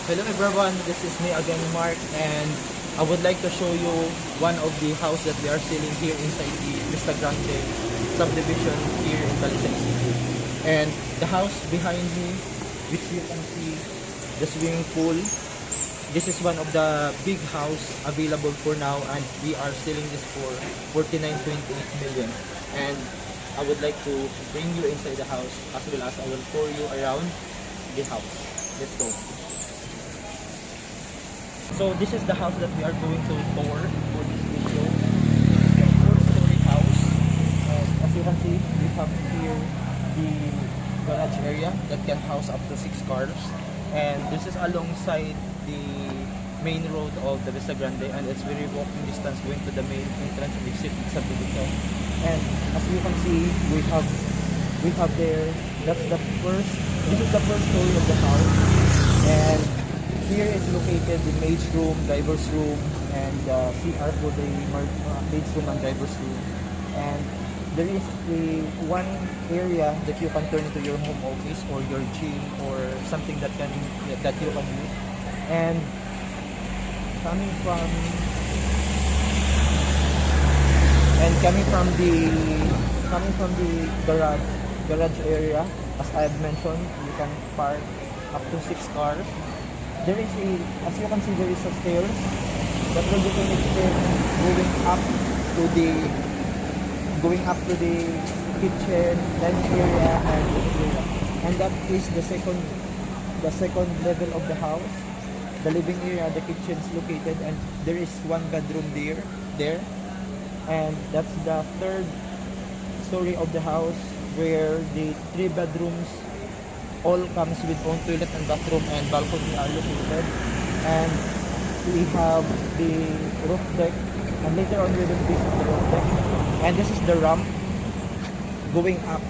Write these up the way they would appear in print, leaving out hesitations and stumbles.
Hello everyone, this is me again, Mark, and I would like to show you one of the house that we are selling here inside the Vista Grande subdivision here in Talisay City. And the house behind me, which you can see the swimming pool, this is one of the big house available for now, and we are selling this for 49.8 million. And I would like to bring you inside the house, as well as I will tour you around the house. Let's go. So this is the house that we are going to tour for this video. It's a 4-story house. And as you can see, we have here the garage area that can house up to 6 cars. And this is alongside the main road of the Vista Grande, and it's very walking distance going to the main entrance of the city subdivision. And as you can see, we have there, this is the first story of the house. And here is located the maid's room, driver's room, and CR for the maid's room and driver's room. And there is one area that you can turn into your home office or your gym or something that you can use. And coming from the garage area, as I have mentioned, you can park up to 6 cars. There is as you can see, there is a stairs that will be connected going up to the kitchen, dining area, and living area. And that is the second level of the house. The living area, the kitchen is located, and there is one bedroom there. And that's the third story of the house, where the 3 bedrooms all comes with own toilet and bathroom and balcony are located. And we have the roof deck, and later on we will visit the roof deck. And this is the ramp going up,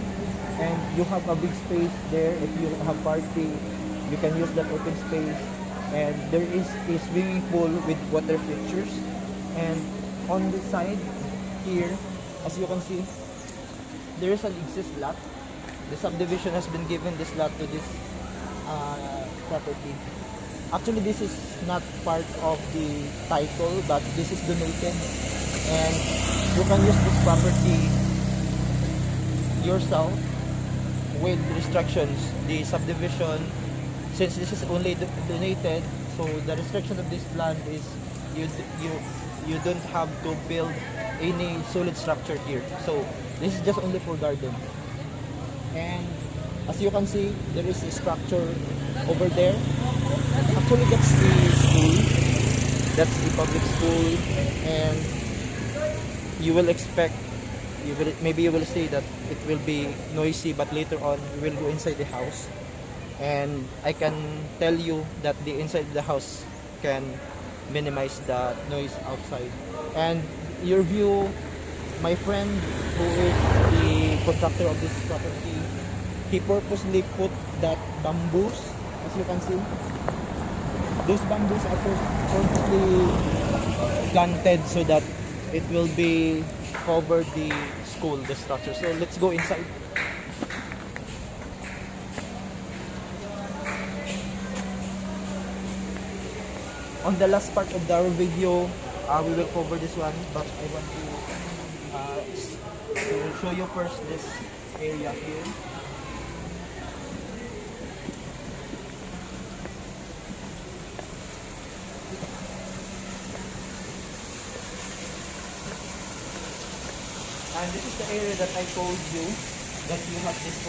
and you have a big space there. If you have party, you can use that open space. And there is a swimming pool with water features. And on the side here, as you can see, there is an exist lot. The subdivision has been given this lot to this property. Actually, this is not part of the title, but this is donated, and you can use this property yourself with restrictions. The subdivision, since this is only donated, so the restriction of this land is you don't have to build any solid structure here. So this is just only for garden. And as you can see, there is a structure over there. Actually, that's the school. That's the public school. And you will expect, maybe you will say that it will be noisy, but later on we will go inside the house. And I can tell you that the inside of the house can minimize the noise outside. And your view, my friend who is the contractor of this property, he purposely put that bamboos, as you can see. Those bamboos are purposely planted so that it will be cover the school, the structure. So let's go inside. On the last part of our video, we will cover this one, but I want to show you first this area here. And this is the area that I told you, that you have this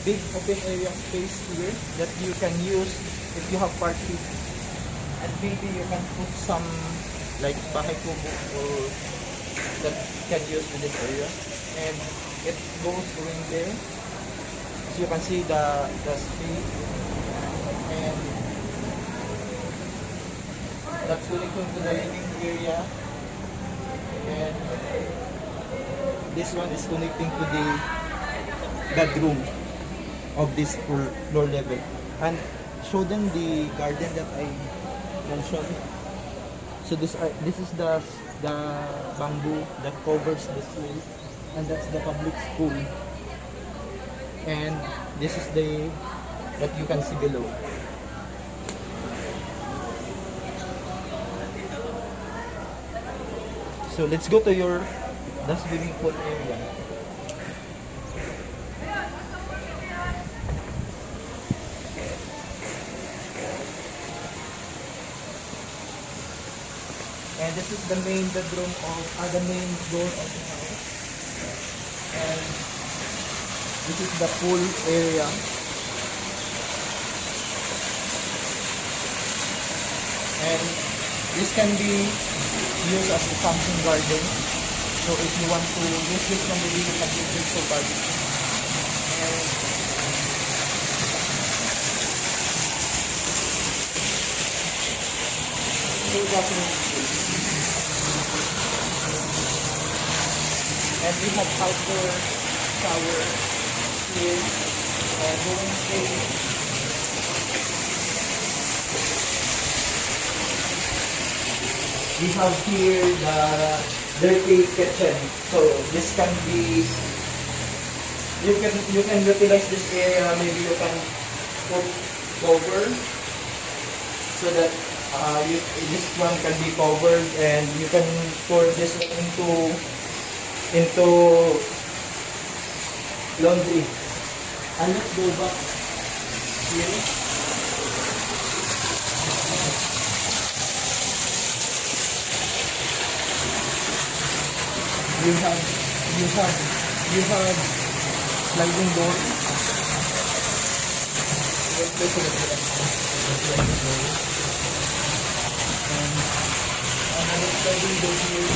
big open area space here that you can use if you have party. And maybe you can put some like bahay kubo or that can use in this area. And it goes going there. As you can see the street, and that's going to the living area. And this one is connecting to the bedroom of this floor level. And show them the garden that I mentioned. So this is the bamboo that covers this place, and that's the public school. And this is the that you can see below. So let's go to the swimming pool area. And this is the main bedroom of the main door of the house. And this is the pool area. And this can be used as a camping garden. So if you want to use this one, maybe you can use it for barbecue. And two bathroom space. And we have outdoor shower here. And going straight. We have here the dirty kitchen. So this can be, you can utilize this area. Maybe you can put cover so that this one can be covered, and you can pour this into laundry. And let's go back here. You have sliding door. Let's go to the sliding door. And another sliding door here.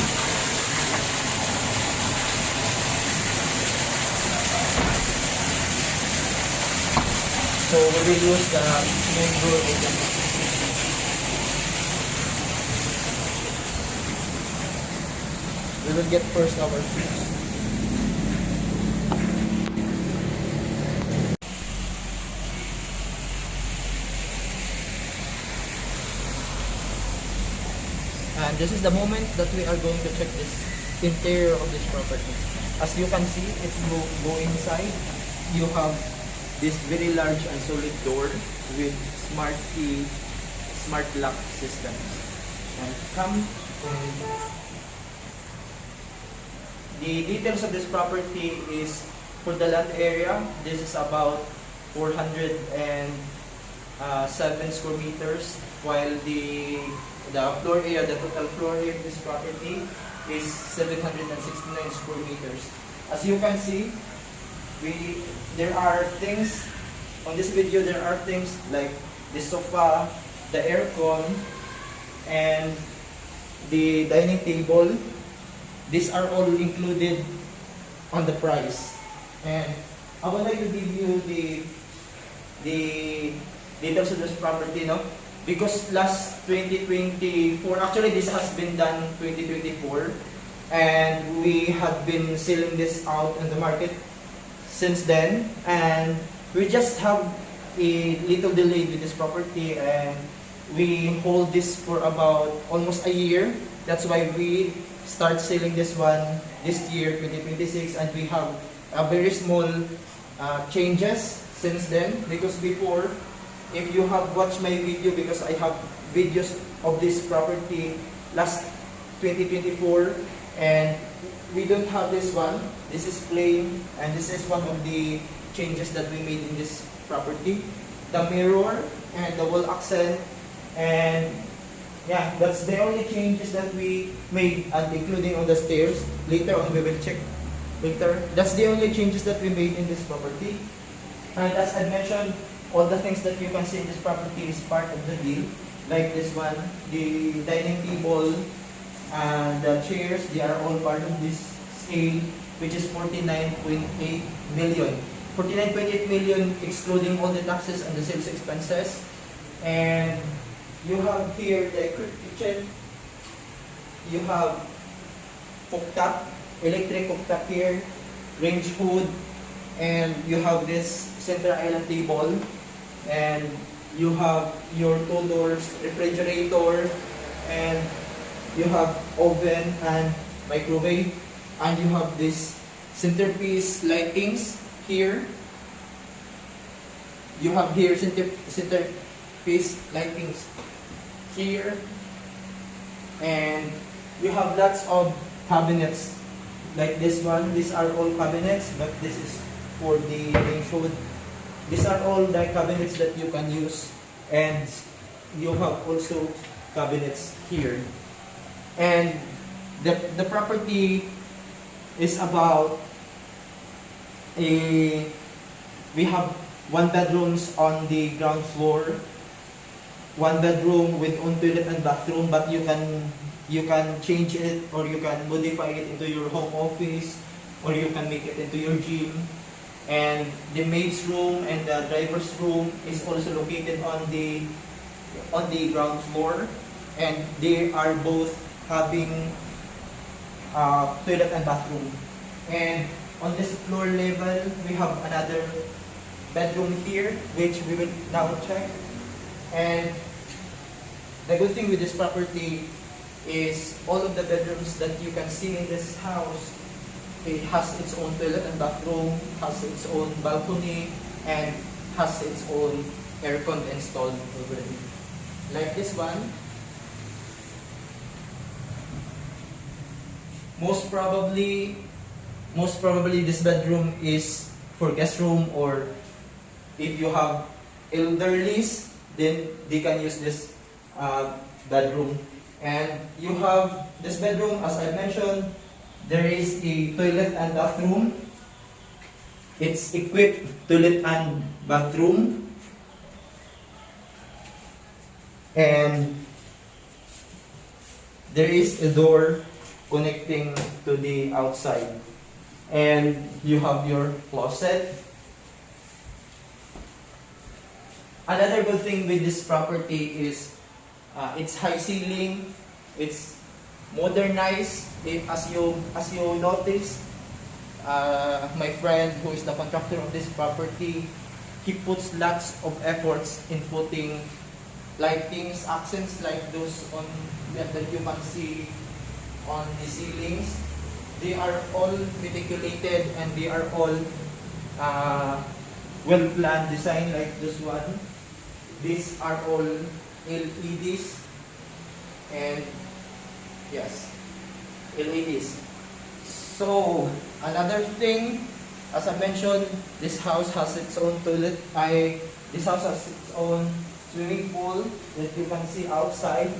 So we will use the main door again. We will get first our shoes. And this is the moment that we are going to check this interior of this property. As you can see, if you go inside, you have this very large and solid door with smart key, smart lock system. And the details of this property is for the land area. This is about 407 square meters, while the floor area, the total floor area of this property is 769 square meters. As you can see, there are things on this video. There are things like the sofa, the aircon, and the dining table. These are all included on the price. And I would like to give you the details of this property, no? Because last 2024, actually this has been done 2024, and we have been selling this out in the market since then, and we just have a little delay with this property, and we hold this for about almost a year. That's why we start selling this one this year, 2026, and we have a very small changes since then. Because before, if you have watched my video, because I have videos of this property last 2024, and we don't have this one. This is plain, and this is one of the changes that we made in this property. The mirror and the wall accent, and yeah, that's the only changes that we made, and including on the stairs. Later on, we will check later. That's the only changes that we made in this property. And as I mentioned, all the things that you can see in this property is part of the deal. Like this one, the dining table, and the chairs, they are all part of this sale, which is 49.8 million. 49.8 million excluding all the taxes and the sales expenses. And you have here the kitchen. You have cooktop, electric cooktop here, range hood, and you have this center island table, and you have your 2 doors refrigerator, and you have oven and microwave, and you have this centerpiece lightings here. You have here centerpiece lightings here, and we have lots of cabinets like this one. These are all cabinets, but this is for the main show. These are all the cabinets that you can use, and you have also cabinets here. And the property is about we have 1 bedrooms on the ground floor, 1 bedroom with own toilet and bathroom, but you can change it, or you can modify it into your home office, or you can make it into your gym. And the maid's room and the driver's room is also located on the ground floor, and they are both having toilet and bathroom. And on this floor level, we have another bedroom here, which we will now check. And the good thing with this property is all of the bedrooms that you can see in this house, it has its own toilet and bathroom, has its own balcony, and has its own aircon installed already. Like this one, most probably this bedroom is for guest room, or if you have elderlies, then they can use this bedroom. And you have this bedroom, as I mentioned, there is a toilet and bathroom. It's equipped toilet and bathroom. And there is a door connecting to the outside. And you have your closet. Another good thing with this property is it's high ceiling, it's modernized. As you notice, my friend who is the contractor of this property, he puts lots of efforts in putting lightings, accents like those on that you can see on the ceilings. They are all meticulated, and they are all well-planned design like this one. These are all LEDs, and yes, LEDs. So another thing, as I mentioned, this house has its own toilet. This house has its own swimming pool that you can see outside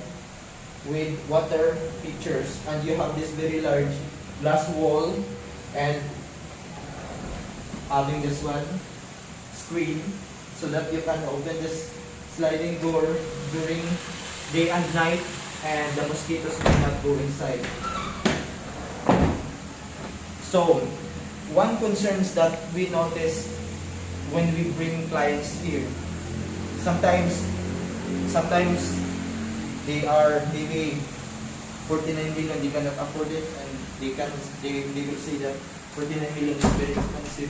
with water features, and you have this very large glass wall, and having this one screen so that you can open this sliding door during day and night, and the mosquitoes will not go inside. So, one concerns that we notice when we bring clients here, sometimes they may 49 million, they cannot afford it, and they will say that 49 million is very expensive.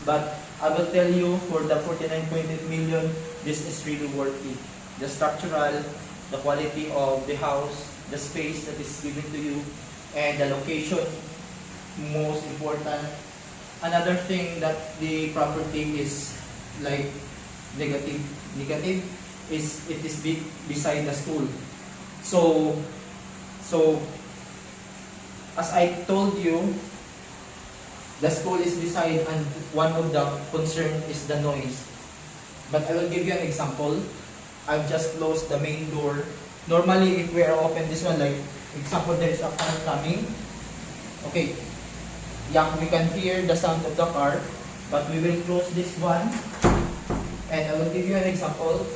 But I will tell you, for the 49.8 million, this is really worth it. The structural, the quality of the house, the space that is given to you, and the location, most important. Another thing that the property is like negative is it is beside the school. So as I told you, the school is beside, and one of the concern is the noise. But I will give you an example. I've just closed the main door. Normally, if we are open this one, like example, there is a car coming. Okay, yeah, we can hear the sound of the car, but we will close this one, and I will give you an example.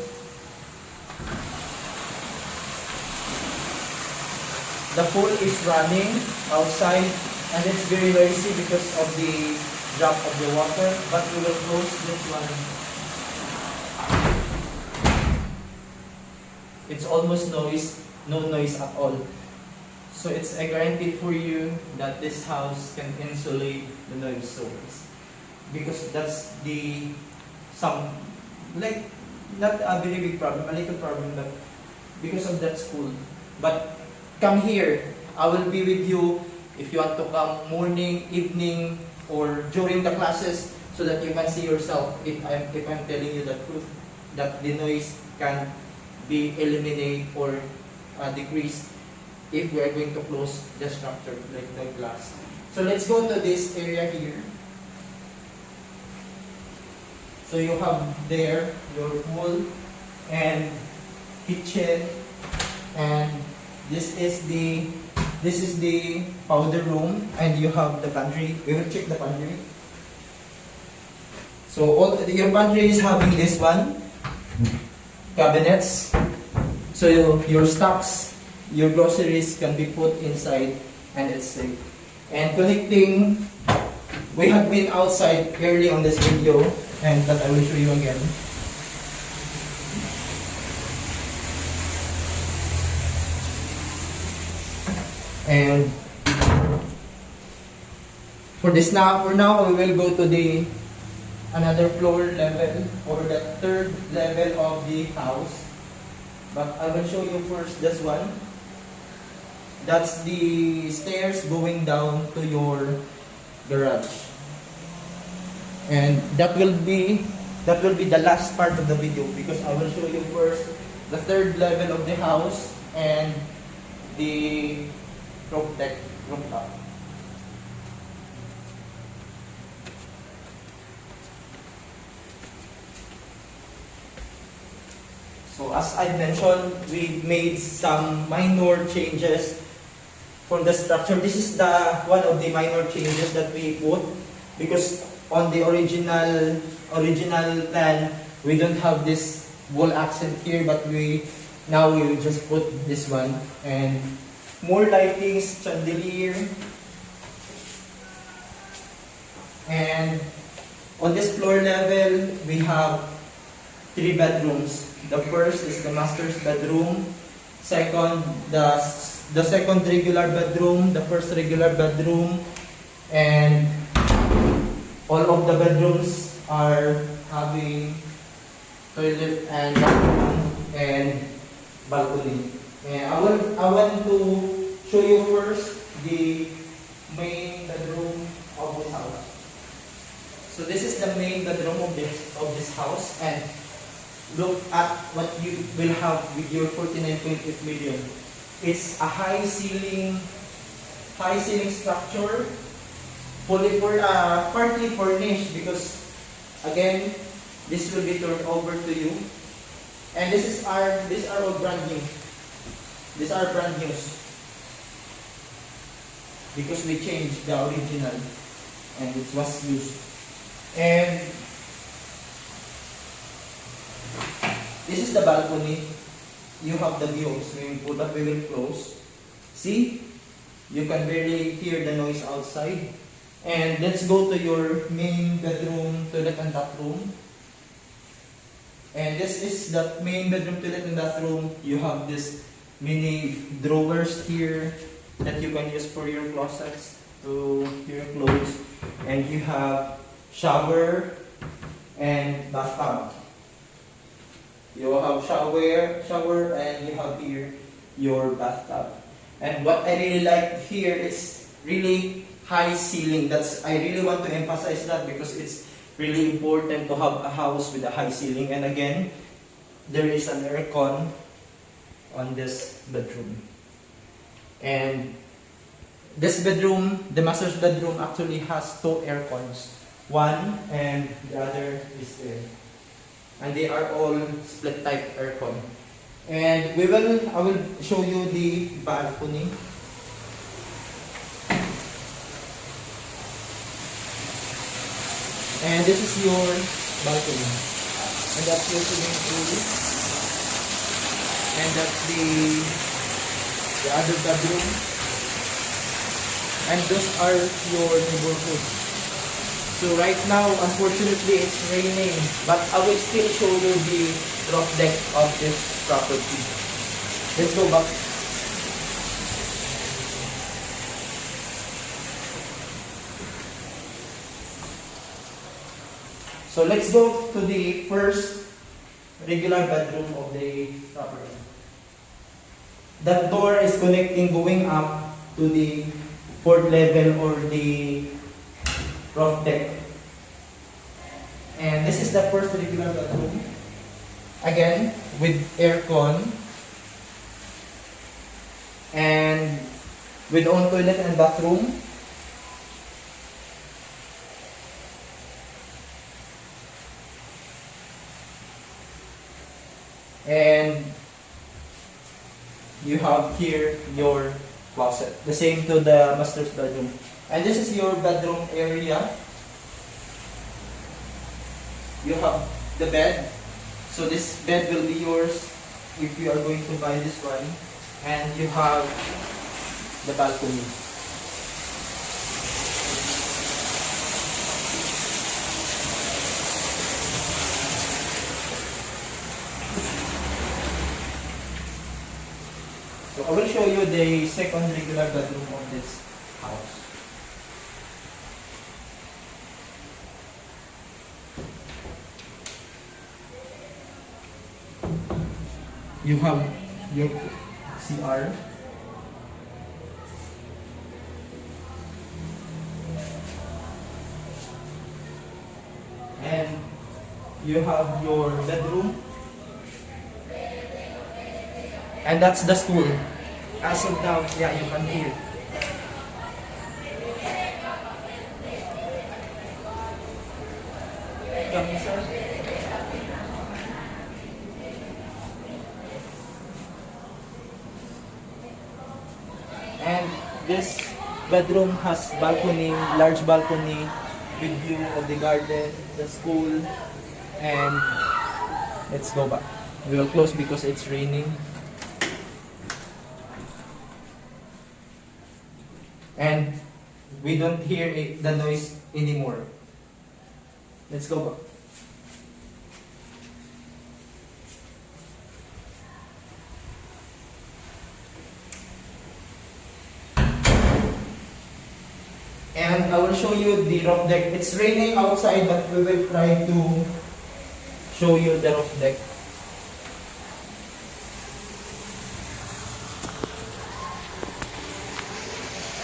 The pool is running outside, and it's very noisy because of the drop of the water, but we will close this one. It's almost no noise at all. So it's a guarantee for you that this house can insulate the noise source, because that's like not a very big problem, a little problem, but because of that school. But come here, I will be with you if you want to come morning, evening, or during the classes, so that you can see yourself if I'm telling you the truth, that the noise can be eliminated or decreased. if we are going to close the structure like the glass. So let's go to this area here. So you have there your pool and kitchen, and this is the powder room, and you have the pantry. We will check the pantry. So your pantry is having this one cabinets. So your stocks, your groceries can be put inside, and it's safe. And connecting, we have been outside early on this video, and that I will show you again. And for now we will go to the another floor level, or the third level of the house. But I will show you first this one. That's the stairs going down to your garage. And that will be the last part of the video, because I will show you first the third level of the house and the rooftop. So as I mentioned, we made some minor changes from the structure. This is the one of the minor changes that we put, because on the original plan we don't have this wall accent here, but now we will just put this one, and more lightings, chandelier, and on this floor level we have 3 bedrooms. The first is the master's bedroom, second the second regular bedroom, the first regular bedroom, and all of the bedrooms are having toilet and bathroom and balcony. And I want to show you first the main bedroom of this house. So this is the main bedroom of this house, and look at what you will have with your 49.8 million. It's a high ceiling structure, partly furnished, because again this will be turned over to you. And these are all brand new. These are brand new because we changed the original and it was used. And this is the balcony. You have the view of swimming pool, but we will close. See? You can barely hear the noise outside. And let's go to your main bedroom, toilet and bathroom. And this is the main bedroom, toilet and bathroom. You have this mini drawers here that you can use for your closets to your clothes. And you have shower and bathtub. You have shower, and you have here your bathtub. And what I really like here is really high ceiling. I really want to emphasize that, because it's really important to have a house with a high ceiling. And again, there is an aircon on this bedroom. And this bedroom, the master's bedroom, actually has 2 aircons. One and the other is there. And they are all split type aircon. And I will show you the balcony. And this is your balcony. And that's your swimming pool. And that's the other bedroom. And those are your neighborhood. So right now, unfortunately, it's raining, but I will still show you the roof deck of this property. Let's go back. So let's go to the first regular bedroom of the property. That door is connecting, going up to the 4th level, or the roof deck. And this is the first regular bedroom. Again, with aircon. and with own toilet and bathroom. And you have here your closet. The same to the master's bedroom. And this is your bedroom area. You have the bed. So this bed will be yours if you are going to buy this one. And you have the balcony. So I will show you the second regular bedroom of this house. You have your CR. And you have your bedroom. And that's the school. As of now, yeah, you can hear. Come in, sir. And this bedroom has balcony, large balcony with view of the garden, the school, and let's go back. We will close because it's raining. And we don't hear the noise anymore. Let's go back. And I will show you the roof deck. It's raining outside, but we will try to show you the roof deck.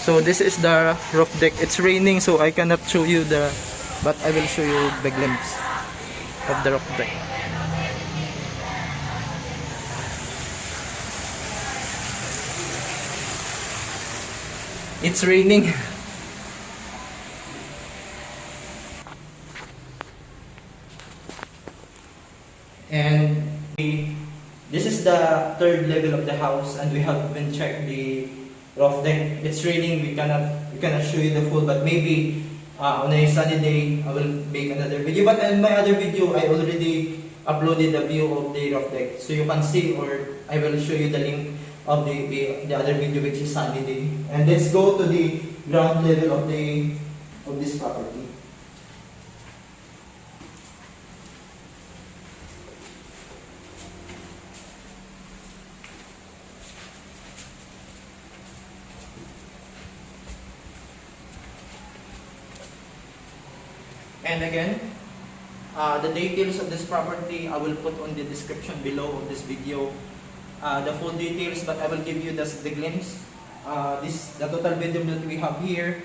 So this is the roof deck. It's raining, so I cannot show you but I will show you the glimpse of the roof deck. It's raining. And this is the third level of the house, and we haven't checked the roof deck. It's raining, we cannot show you the full, but maybe on a sunny day I will make another video. But in my other video I already uploaded the view of the roof deck, so you can see, or I will show you the link of the other video, which is sunny day. And let's go to the ground level of this property. And again, the details of this property I will put on the description below of this video. The full details, but I will give you the glimpse. The total bedroom that we have here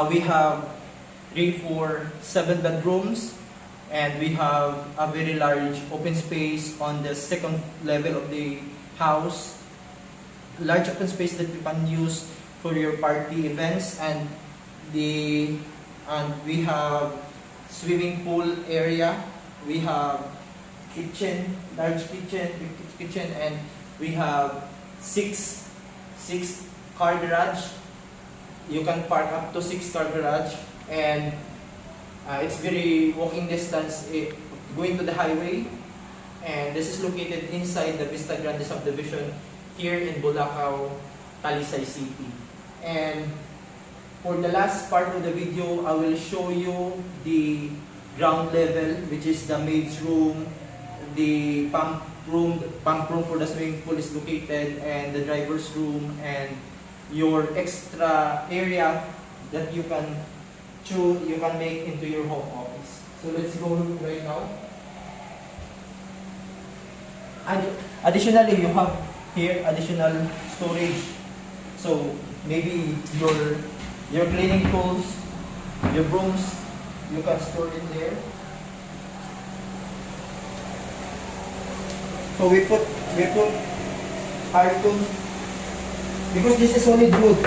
we have 3, 4, 7 bedrooms, and we have a very large open space on the second level of the house. Large open space that you can use for your party events, and we have swimming pool area. We have kitchen, large kitchen, big kitchen, and we have six car garage. You can park up to 6 car garage, and it's very walking distance going to the highway. And this is located inside the Vista Grande subdivision here in Bulacau, Talisay City. And for the last part of the video, I will show you the ground level, which is the maid's room, the pump room for the swimming pool is located, and the driver's room, and your extra area that you can make into your home office. So let's go right now. And additionally, you have here additional storage. So maybe your cleaning tools, your brooms, you can store it there. So we put we put carton because this is solid wood.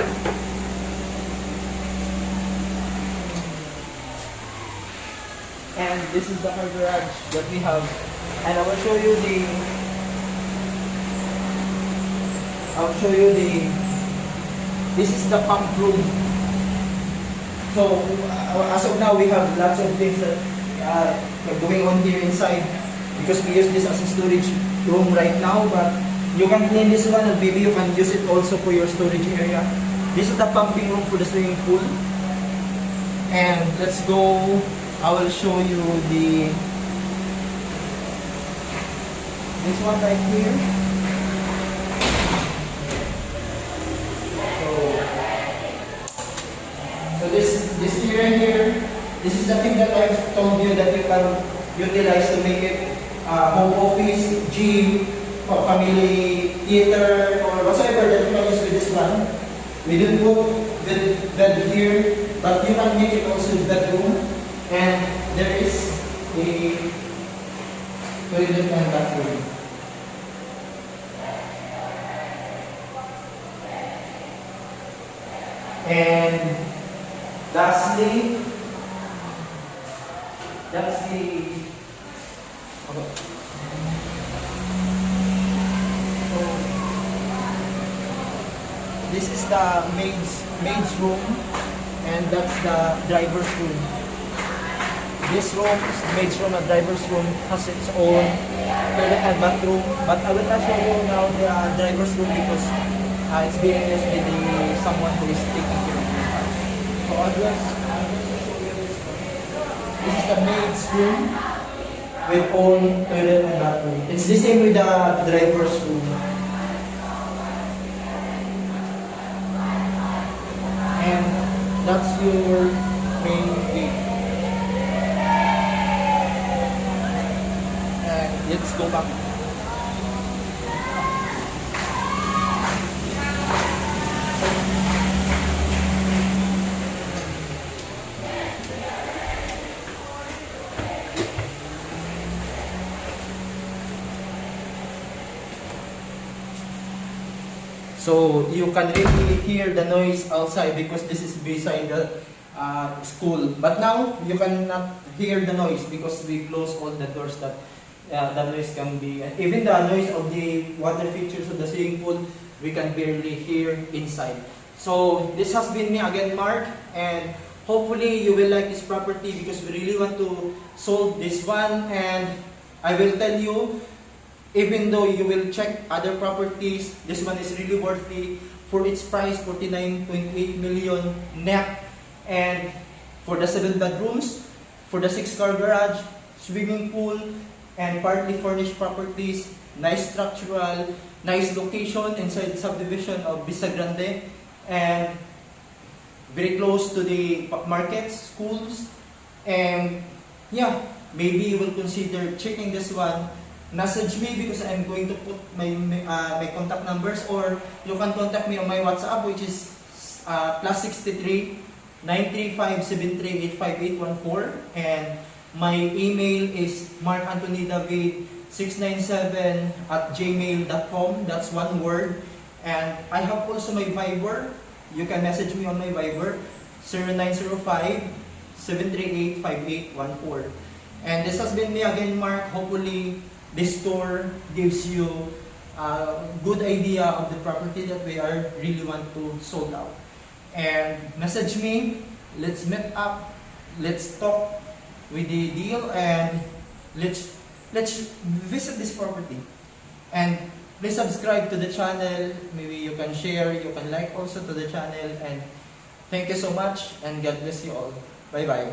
And this is the car garage that we have. And I will show you this is the pump room. So as of now, we have lots of things that going on here inside because we use this as a storage room right now. But you can clean this one and maybe you can use it also for your storage area. This is the pumping room for the swimming pool. And let's go. I will show you this one right here. So this area here, this is the thing that I've told you that you can utilize to make it home office, gym, or family theater, or whatsoever that you can use with this one. We didn't put bed here, but you can make it also bedroom. And there is a toilet and bathroom. And lastly, that's the this is the maid's room, and that's the driver's room. This room is the maid's room and driver's room has its own toilet and bathroom. But I will not show you now the driver's room because it's being used by someone who is taking care of this house. So I'll just show you this one. This is the maid's room with own toilet and bathroom. It's the same with the driver's room. And that's your main gate. Let's go back. So you can really hear the noise outside because this is beside the school. But now you cannot hear the noise because we close all the doors that the noise can be. Even the noise of the water features of the swimming pool, we can barely hear inside. So this has been me again, Mark, and hopefully you will like this property because we really want to solve this one. And I will tell you, even though you will check other properties, this one is really worthy for its price, 49.8 million net. And for the 7 bedrooms, for the 6-car garage, swimming pool, and partly furnished properties, nice structural, nice location inside the subdivision of Vista Grande, and very close to the markets, schools, and yeah, maybe you will consider checking this one. Message me because I'm going to put my contact numbers, or you can contact me on my WhatsApp, which is +63 935 738 5814, and my email is markantonydavid697@gmail.com. That's one word. And I have also my Viber. You can message me on my Viber, 0905 738 5814. And this has been me again, Mark. Hopefully this tour gives you a good idea of the property that we are really want to sold out. And message me, let's meet up, let's talk with the deal, and let's visit this property. And please subscribe to the channel. Maybe you can share, you can like also to the channel. And thank you so much, and God bless you all. Bye bye.